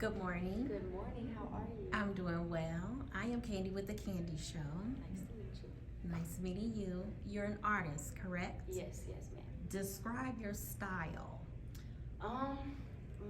Good morning. Good morning. How are you? I'm doing well. I am Candy with the Candy Show. Nice to meet you. Nice meeting you. You're an artist, correct? Yes, ma'am. Describe your style. Um,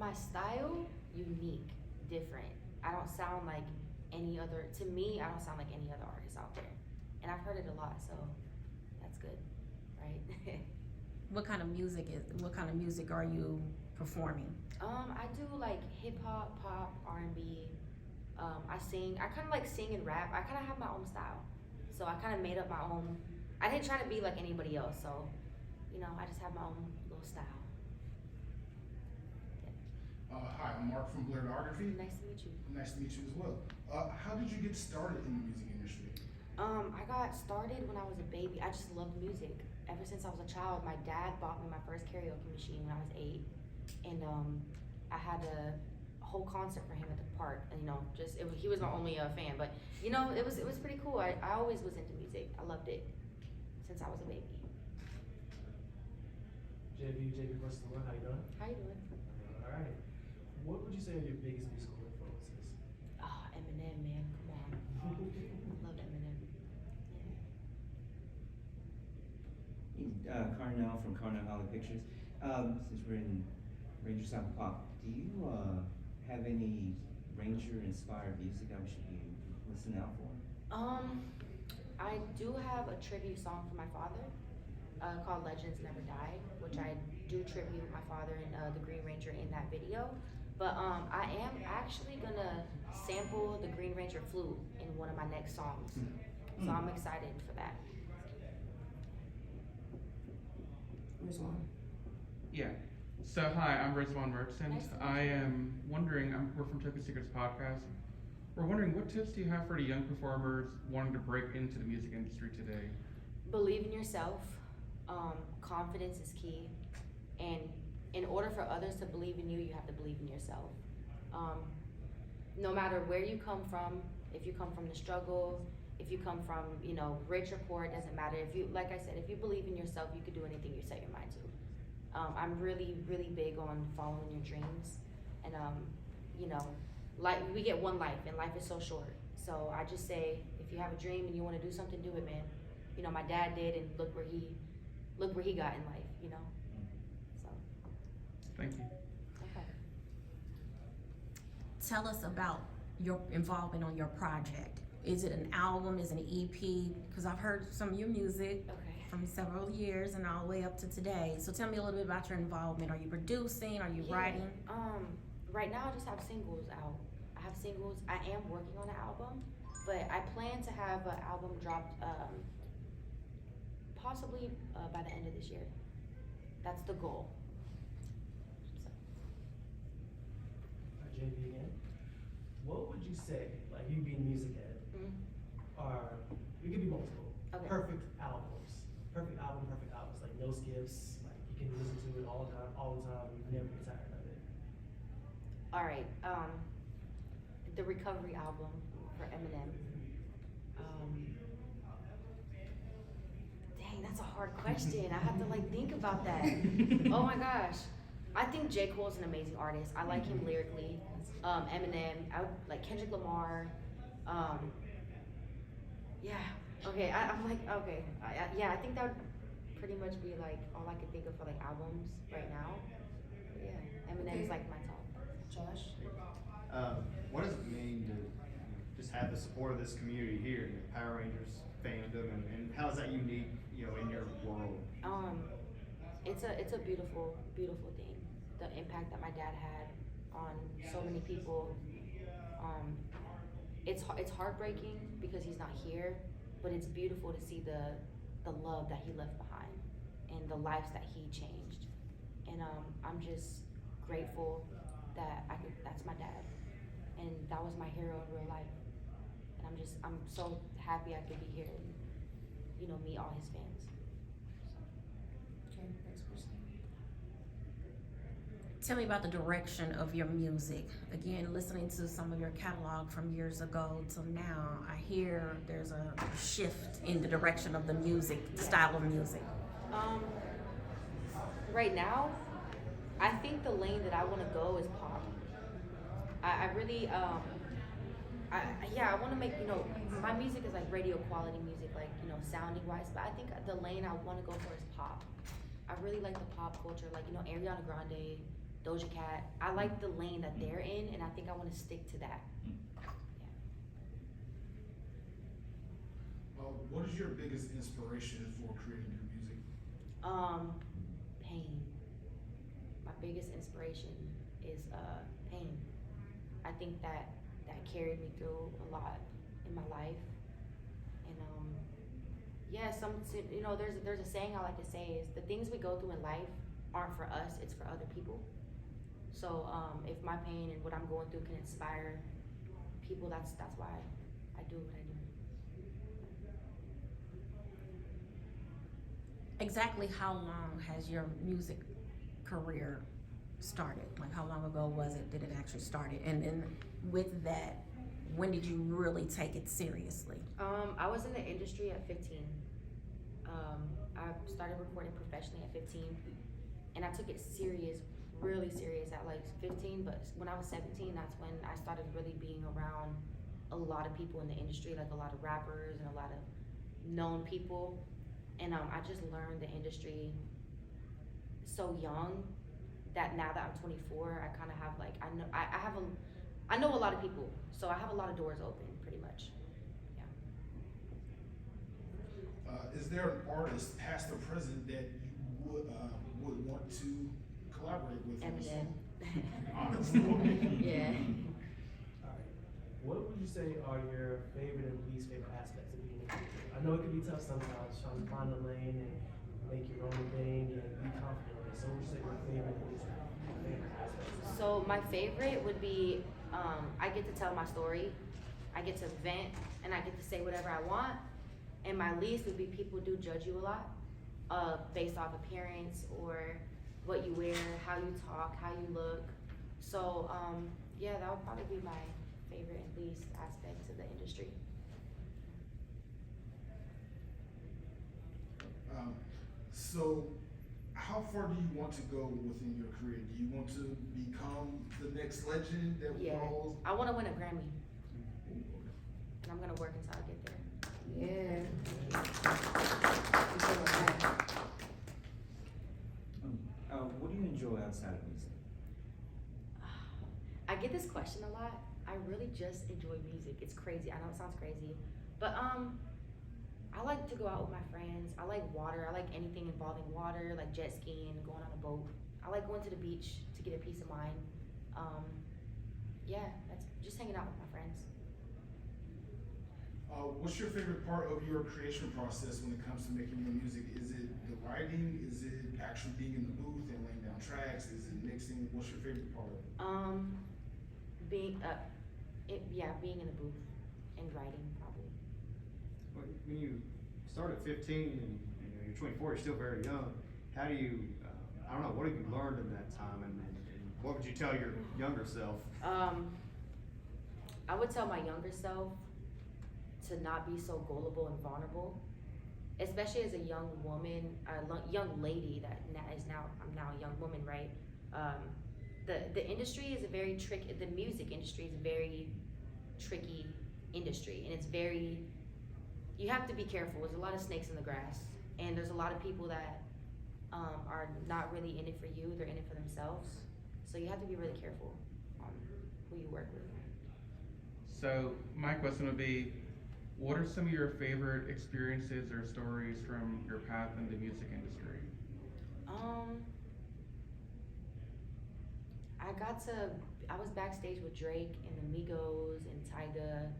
my style, unique, different. I don't sound like any other. To me, I don't sound like any other artist out there, and I've heard it a lot, so that's good, right? What kind of music are you performing? I do like hip hop, pop, R&B. I sing. I kind of like sing and rap. I kind of have my own style, so I kind of made up my own. I didn't try to be like anybody else, so I just have my own little style. Hi, I'm Mark from Blurredography. Nice to meet you. Nice to meet you as well. How did you get started in the music industry? I got started when I was a baby. I just loved music. Ever since I was a child, my dad bought me my first karaoke machine when I was 8, and I had a whole concert for him at the park. And he was my only fan, but it was pretty cool. I always was into music. I loved it since I was a baby. JB versus the one. How you doing? How you doing? All right. What would you say are your biggest musical influences? Eminem, man, come on. I love Eminem. Carnell from Carnell Holly Pictures. Since we're in Ranger South Pop, do you have any Ranger-inspired music that we should be listening out for? I do have a tribute song for my father called Legends Never Die, which I do tribute my father and the Green Ranger in that video. But I am actually gonna sample the Green Ranger flute in one of my next songs. So I'm excited for that. Rizwan. Yeah. So hi, I'm Rizwan Merchant. Nice to meet I you. am wondering, we're from Token Secrets podcast. We're wondering what tips do you have for the young performers wanting to break into the music industry today? Believe in yourself. Confidence is key. And in order for others to believe in you, you have to believe in yourself. No matter where you come from, if you come from the struggle, if you come from, rich or poor, it doesn't matter. Like I said, if you believe in yourself, you can do anything you set your mind to. I'm really, really big on following your dreams. And, we get one life, and life is so short. So I just say, if you have a dream and you want to do something, do it, man. My dad did, and look where he got in life, So. Thank you. Okay. Tell us about your involvement on your project. Is it an album? Is it an EP? Because I've heard some of your music Okay. from several years and all the way up to today. So tell me a little bit about your involvement. Are you producing? Are you writing? Right now I just have singles out. I have singles. I am working on an album, but I plan to have an album dropped possibly by the end of this year. That's the goal. So. JB again. What would you say, like you being a music head, are, it could be multiple, Okay. perfect albums, like no skips, like you can listen to it all the time, you never get tired of it. All right. The Recovery album for Eminem. Dang, that's a hard question. I have to think about that. Oh my gosh. I think J. Cole's an amazing artist. I like him lyrically. Eminem, I would like Kendrick Lamar. Yeah. Okay. Okay. I think that would pretty much be all I could think of for albums right now. But yeah, Eminem's Okay. my top. Josh. What does it mean to just have the support of this community here, Power Rangers fandom, and how is that unique, in your world? It's a beautiful, beautiful thing. The impact that my dad had on so many people. It's heartbreaking because he's not here, but it's beautiful to see the love that he left behind and the lives that he changed. And I'm just grateful that that's my dad, and that was my hero in real life. And I'm so happy I could be here and meet all his fans. Okay, next person. Tell me about the direction of your music. Again, listening to some of your catalog from years ago till now, I hear there's a shift in the direction of the music, the style of music. Right now, I think the lane that I want to go is pop. I I really I want to make, my music is like radio quality music, like, sounding wise, but I think the lane I want to go for is pop. I really like the pop culture, like, Ariana Grande, Doja Cat. I like the lane that they're in, and I think I want to stick to that. What is your biggest inspiration for creating your music? Pain. My biggest inspiration is pain. I think that carried me through a lot in my life, and there's a saying I like to say is the things we go through in life aren't for us, it's for other people. So if my pain and what I'm going through can inspire people, that's why I do what I do. Exactly how long has your music career started? Like, how long ago did it actually start? And then with that, when did you really take it seriously? I was in the industry at 15. I started recording professionally at 15, and I took it really serious at like 15, but when I was 17, that's when I started really being around a lot of people in the industry, like a lot of rappers and a lot of known people. And I just learned the industry so young that now that I'm 24, I kind of have like, I know a lot of people, so I have a lot of doors open, pretty much. Yeah. Is there an artist, past or present, that you would want to collaborate with? Eminem. Honestly. Yeah. Alright. What would you say are your favorite and least favorite aspects of being a creator? I know it can be tough sometimes, trying to find a lane and make your own thing and be confident in it. So what would you say your favorite and least favorite aspects? So my favorite would be, I get to tell my story, I get to vent, and I get to say whatever I want. And my least would be people do judge you a lot, based off appearance or what you wear, how you talk, how you look. So that would probably be my favorite and least aspect of the industry. So how far do you want to go within your career? Do you want to become the next legend that we Yeah, all? I want to win a Grammy, and I'm gonna work until I get there. Yeah. What do you enjoy outside of music? I get this question a lot. I really just enjoy music. It's crazy. I know it sounds crazy, but I like to go out with my friends. I like water. I like anything involving water, like jet skiing, going on a boat. I like going to the beach to get a peace of mind. That's just hanging out with my friends. What's your favorite part of your creation process when it comes to making your music? Is it the writing? Is it actually being in the booth and laying down tracks? Is it mixing? What's your favorite part of it? Being in the booth and writing, probably. When you start at 15 and you're 24, you're still very young. How do you, I don't know, what have you learned in that time, and what would you tell your younger self? I would tell my younger self to not be so gullible and vulnerable, especially as a young woman, young lady I'm now a young woman, right? The industry is a very tricky, the music industry is a very tricky industry, and it's very, you have to be careful. There's a lot of snakes in the grass, and there's a lot of people that are not really in it for you, they're in it for themselves. So you have to be really careful on who you work with. So my question would be, what are some of your favorite experiences or stories from your path in the music industry? I was backstage with Drake and the Migos and Tyga,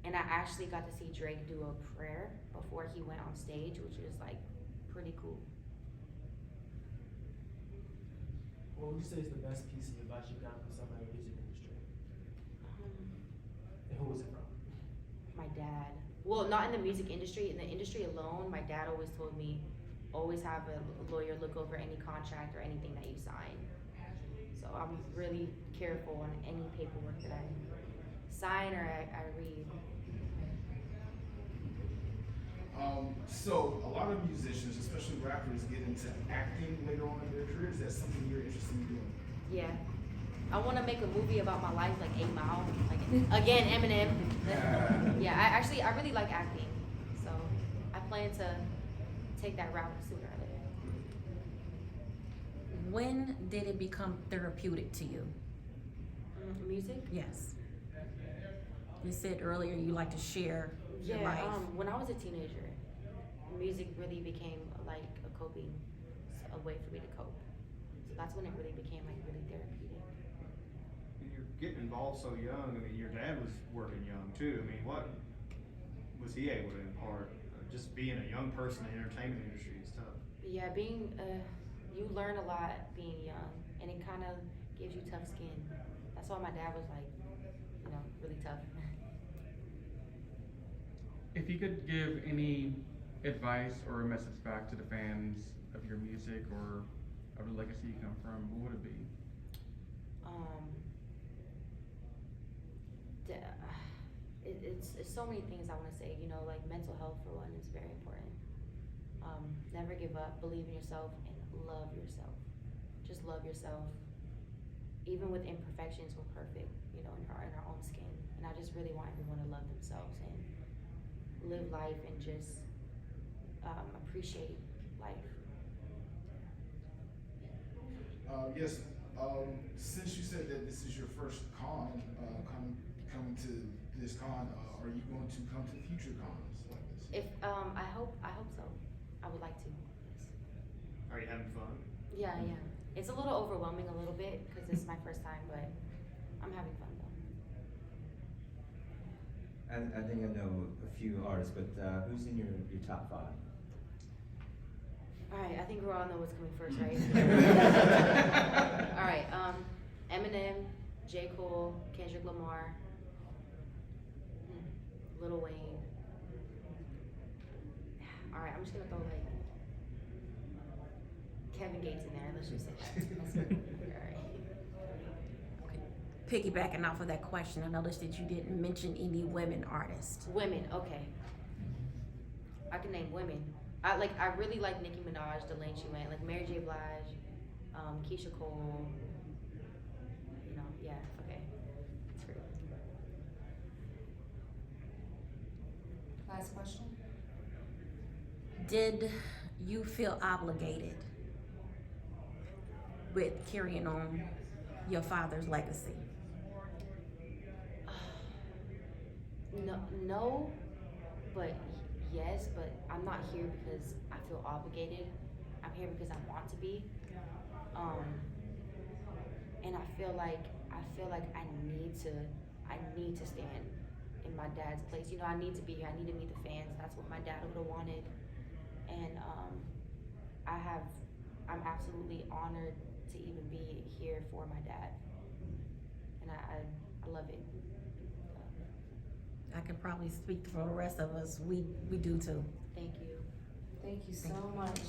and I actually got to see Drake do a prayer before he went on stage, which is like pretty cool. What would you say is the best piece of advice you've gotten from somebody in the music industry? And who was it from? My dad. Well, not in the music industry. In the industry alone, my dad always told me, always have a lawyer look over any contract or anything that you sign. So I'm really careful on any paperwork that I sign or I read. So a lot of musicians, especially rappers, get into acting later on in their careers. That's something you're interested in doing. Yeah. I want to make a movie about my life, like 8 Mile, like again Eminem. Yeah, I really like acting, so I plan to take that route sooner or later. When did it become therapeutic to you? Music? Yes. You said earlier you like to share your Yeah, life. when I was a teenager, music really became like a way for me to cope. So that's when it really became like really therapeutic. You're getting involved so young. I mean, your dad was working young too. I mean, what was he able to impart? Just being a young person in the entertainment industry is tough. Yeah, you learn a lot being young, and it kind of gives you tough skin. That's why my dad was like, really tough. If you could give any advice or a message back to the fans of your music or of the legacy you come from, what would it be? It's so many things I want to say. Like mental health for one is very important. Never give up, believe in yourself, and love yourself. Just love yourself. Even with imperfections, we're perfect, in our own skin. And I just really want everyone to love themselves and live life and just appreciate life. Yes, since you said that this is your first con, coming to this con, are you going to come to future cons like this? If I hope so. I would like to. Yes. Are you having fun? Yeah. It's a little overwhelming a little bit because it's my first time, but I'm having fun though. I think I know a few artists, but who's in your top 5? All right, I think we all know what's coming first, right? All right, Eminem, J. Cole, Kendrick Lamar, Lil Wayne. All right, I'm just gonna throw like Kevin Gates in there. Let's just say that. That's good. All right. Piggybacking off of that question, I noticed that you didn't mention any women artists. Women, okay. I can name women. I really like Nicki Minaj, the lane she went, like Mary J. Blige, Keisha Cole. Yeah, okay. That's great. Last question. Did you feel obligated with carrying on your father's legacy? No, but yes, but I'm not here because I feel obligated. I'm here because I want to be. And I feel like I need to stand in my dad's place. I need to be here. I need to meet the fans. That's what my dad would have wanted. And I'm absolutely honored to even be here for my dad. And I love it. I can probably speak for the rest of us. We do too. Thank you. Thank you so much.